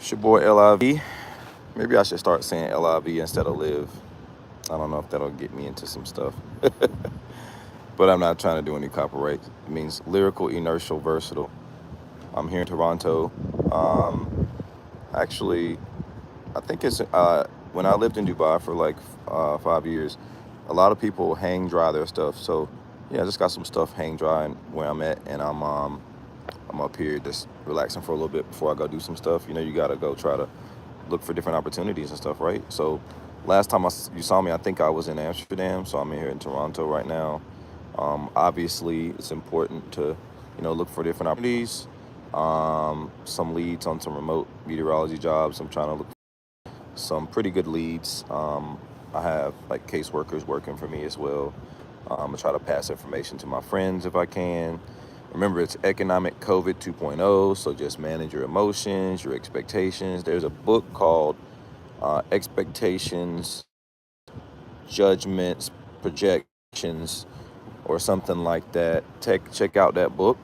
It's your boy L.I.V. Maybe I should start saying L.I.V. instead of live. I don't know if that'll get me into some stuff. But I'm not trying to do any copyright. It means lyrical, inertial, versatile. I'm here in Toronto. Um, actually, I think it's when I lived in Dubai for like 5 years, a lot of people hang dry their stuff. So yeah, I just got some stuff hang dry where I'm at, and I'm up here just relaxing for a little bit before I go do some stuff. You gotta go try to look for different opportunities and stuff, right? So last time you saw me, I think I was in Amsterdam, so I'm in here in Toronto right now. Obviously, it's important to look for different opportunities. Some leads on some remote meteorology jobs. I'm trying to look for some pretty good leads. I have like caseworkers working for me as well. I try to pass information to my friends if I can. Remember, it's economic COVID 2.0, so just manage your emotions, your expectations. There's a book called Expectations, Judgments, Projections, or something like that. Check out that book,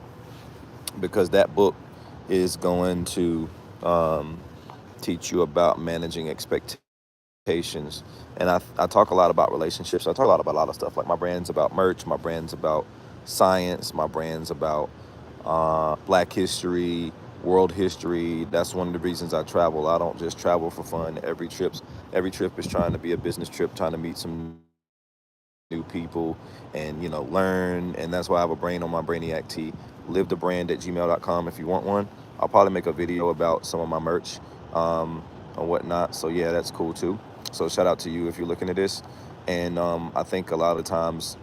because that book is going to teach you about managing expectations. And I talk a lot about relationships. I talk a lot about a lot of stuff. Like my brand's about merch, my brand's about science, my brand's about Black history, world history. That's one of the reasons I travel. I don't just travel for fun. Every trip is trying to be a business trip, trying to meet some new people and learn. And that's why I have a brain on my Brainiac tee. LIVdaBrand at gmail.com if you want one. I'll probably make a video about some of my merch and whatnot. So yeah, that's cool too. So shout out to you if you're looking at this. And I think a lot of times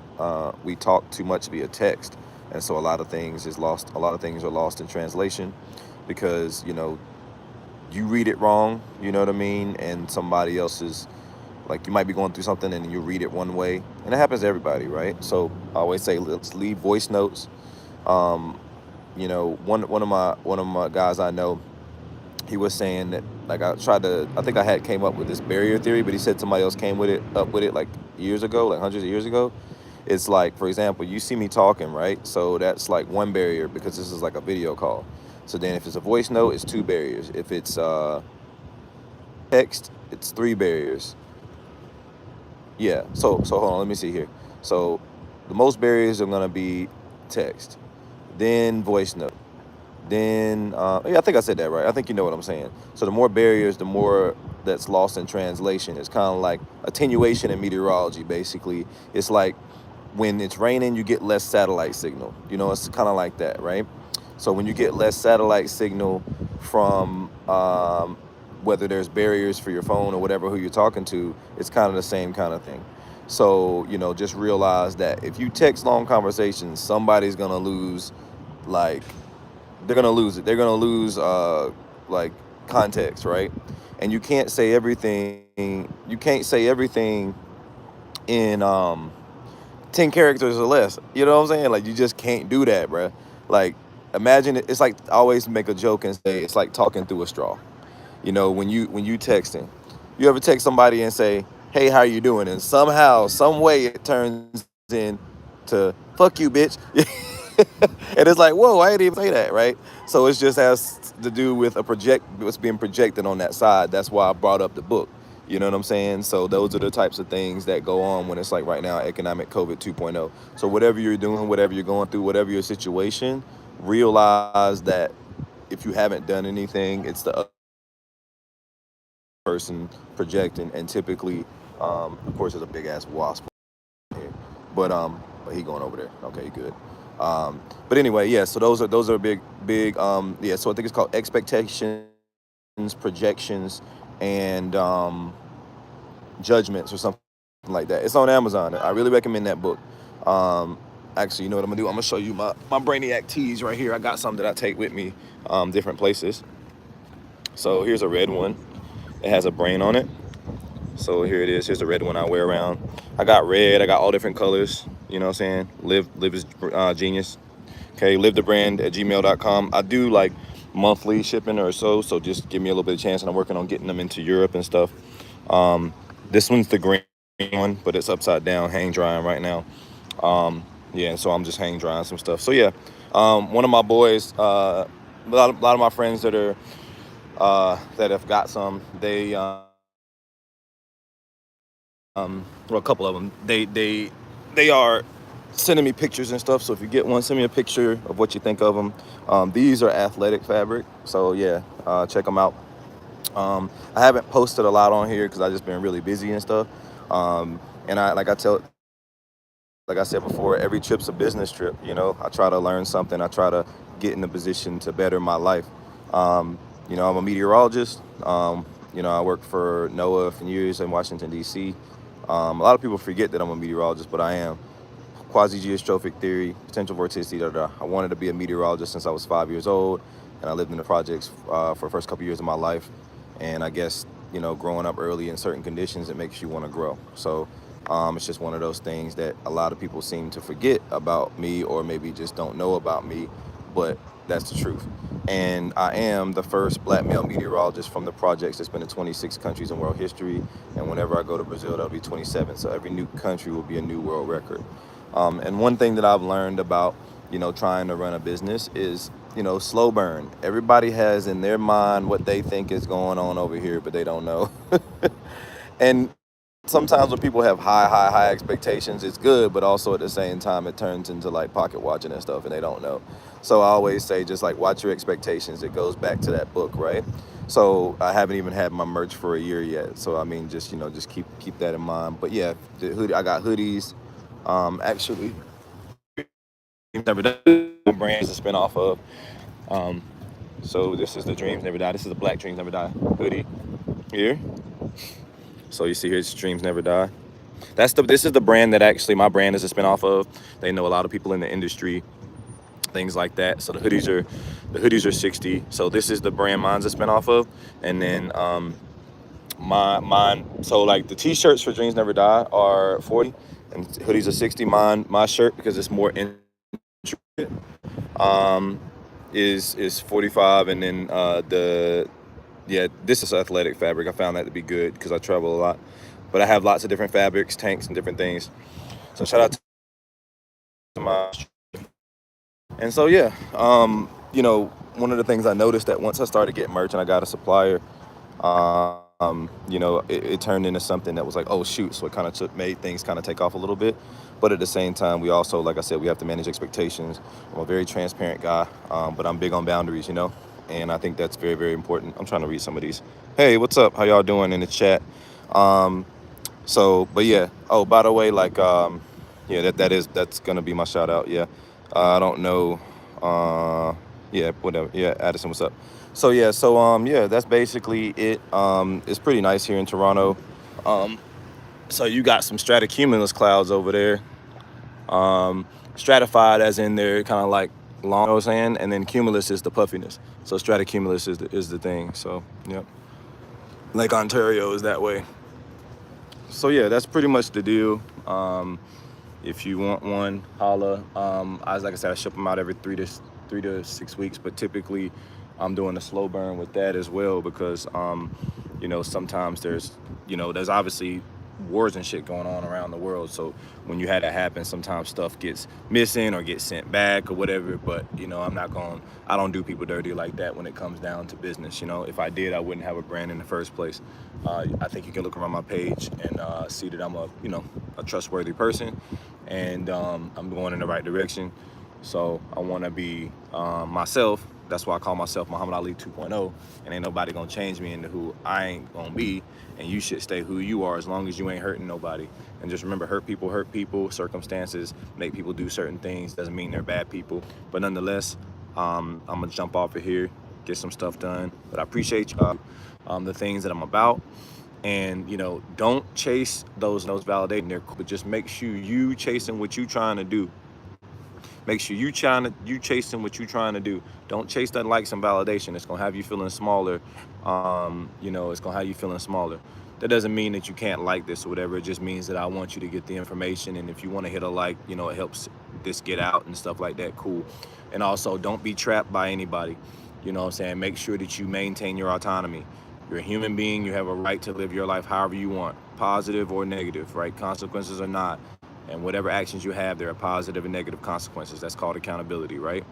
we talk too much via text, and so a lot of things is lost. A lot of things are lost in translation because you read it wrong. You know what I mean? And somebody else is like, you might be going through something and you read it one way, and it happens to everybody, right? So I always say, let's leave voice notes. Um, one of my guys I know, he was saying that, like, I think I had came up with this barrier theory, but he said somebody else came up with it like years ago, like hundreds of years ago. It's like, for example, you see me talking, right? So that's like one barrier, because this is like a video call. So then if it's a voice note, it's two barriers. If it's text, it's three barriers. Yeah. So hold on, let me see here. So the most barriers are gonna be text, then voice note, then yeah, I think I said that right. I think you know what I'm saying. So the more barriers, the more that's lost in translation. It's kind of like attenuation in meteorology. Basically, it's like when it's raining, you get less satellite signal. It's kind of like that, right? So when you get less satellite signal from whether there's barriers for your phone or whatever, who you're talking to, it's kind of the same kind of thing. So just realize that if you text long conversations, somebody's gonna lose, like, they're gonna lose it. They're gonna lose like context, right? And you can't say everything. You can't say everything in 10 characters or less. You know what I'm saying? Like, you just can't do that, bruh. Like, imagine it's like, I always make a joke and say it's like talking through a straw. When you texting, you ever text somebody and say, "Hey, how you doing?" And somehow, some way, it turns into "fuck you, bitch." And it's like, whoa, I didn't even say that, right? So it just has to do with what's being projected on that side. That's why I brought up the book. You know what I'm saying? So those are the types of things that go on when it's like right now, economic COVID 2.0. So whatever you're doing, whatever you're going through, whatever your situation, realize that if you haven't done anything, it's the other person projecting. And typically, of course, there's a big ass wasp here, but he going over there. Okay, good. But anyway, yeah. So those are big. Yeah. So I think it's called expectations, projections, and judgments, or something like that. It's on Amazon. I really recommend that book. Um, Actually, you know what I'm gonna do? I'm gonna show you my Brainiac tees right here. I got some that I take with me, different places. So here's a red one. It has a brain on it. So here it is. Here's the red one I wear around. I got red. I got all different colors. You know what I'm saying? Live is genius. Okay, LIVdaBrand at gmail.com. I do like monthly shipping or so. So just give me a little bit of chance, and I'm working on getting them into Europe and stuff. Um, this one's the green one, but it's upside down, hang drying right now. Yeah, so I'm just hang drying some stuff. So yeah, one of my boys, a lot of my friends that are that have got some. They well, a couple of them. They are sending me pictures and stuff. So if you get one, send me a picture of what you think of them. These are athletic fabric, so yeah, check them out. I haven't posted a lot on here because I just been really busy and stuff. And like I said before, every trip's a business trip. You know, I try to learn something. I try to get in a position to better my life. I'm a meteorologist. I worked for NOAA for years in Washington D.C. A lot of people forget that I'm a meteorologist, but I am. Quasi-geostrophic theory, potential vorticity, da, da, da. I wanted to be a meteorologist since I was 5 years old, and I lived in the projects for the first couple years of my life. And I guess, growing up early in certain conditions, it makes you want to grow. So it's just one of those things that a lot of people seem to forget about me, or maybe just don't know about me, but that's the truth. And I am the first black male meteorologist from the projects that's been in 26 countries in world history. And whenever I go to Brazil, that'll be 27. So every new country will be a new world record. And one thing that I've learned about, trying to run a business is, slow burn. Everybody has in their mind what they think is going on over here, but they don't know. And sometimes when people have high expectations, it's good, but also at the same time, it turns into like pocket watching and stuff, and they don't know. So I always say, just like watch your expectations. It goes back to that book, right? So I haven't even had my merch for a year yet. So I mean, just keep that in mind. But yeah, the hoodie, I got hoodies. Actually, Never Die brands to spin off of. Um, so this is the Dreams Never Die. This is the Black Dreams Never Die hoodie here. So you see here, it's Dreams Never Die. This is the brand that actually my brand is a spinoff of. They know a lot of people in the industry, things like that. So the hoodies are 60. So this is the brand mine's a spinoff of. And then mine, so like the t-shirts for Dreams Never Die are 40 and hoodies are 60. My shirt, because it's more intricate, is 45. And then this is athletic fabric. I found that to be good because I travel a lot. But I have lots of different fabrics, tanks, and different things. So shout out to my. And so yeah, one of the things I noticed that once I started getting merch and I got a supplier, it turned into something that was like, oh shoot. So it kind of made things kind of take off a little bit. But at the same time, we also, like I said, we have to manage expectations. I'm a very transparent guy, but I'm big on boundaries, and I think that's very, very important. I'm trying to read some of these. Hey, what's up? How y'all doing in the chat? But yeah. Oh, by the way, like, yeah, that's gonna be my shout out. Yeah. I don't know. Yeah, whatever. Yeah, Addison, what's up? So yeah, yeah, that's basically it. It's pretty nice here in Toronto. So you got some stratocumulus clouds over there. Stratified as in they're kind of like long, you know what I'm saying? And then cumulus is the puffiness. So stratocumulus is the thing. So yep. Lake Ontario is that way. So yeah, that's pretty much the deal. If you want one, holla. Like I said, I ship them out every 3 to 6 weeks, but typically I'm doing a slow burn with that as well because sometimes there's obviously wars and shit going on around the world. So when you had that happen, sometimes stuff gets missing or gets sent back or whatever. But I don't do people dirty like that when it comes down to business. If I did, I wouldn't have a brand in the first place. I think you can look around my page and see that I'm a trustworthy person, and I'm going in the right direction. So I want to be myself. That's why I call myself Muhammad Ali 2.0, and ain't nobody gonna change me into who I ain't gonna be. And you should stay who you are as long as you ain't hurting nobody. And just remember, hurt people. Circumstances make people do certain things. Doesn't mean they're bad people. But nonetheless, I'm gonna jump off of here, get some stuff done. But I appreciate you, the things that I'm about. And don't chase those validating there, but just make sure you chasing what you trying to do. Make sure you chasing what you trying to do. Don't chase that likes and validation. It's gonna have you feeling smaller. It's gonna have you feeling smaller. That doesn't mean that you can't like this or whatever. It just means that I want you to get the information. And if you want to hit a like, it helps this get out and stuff like that. Cool. And also, don't be trapped by anybody. You know what I'm saying? Make sure that you maintain your autonomy. You're a human being. You have a right to live your life however you want, positive or negative, right? Consequences or not. And whatever actions you have, there are positive and negative consequences. That's called accountability, right?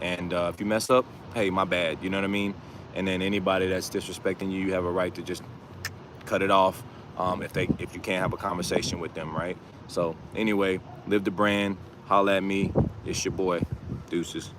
And if you mess up, hey, my bad. You know what I mean? And then anybody that's disrespecting you, you have a right to just cut it off if you can't have a conversation with them, right? So anyway, live the brand, holla at me. It's your boy. Deuces.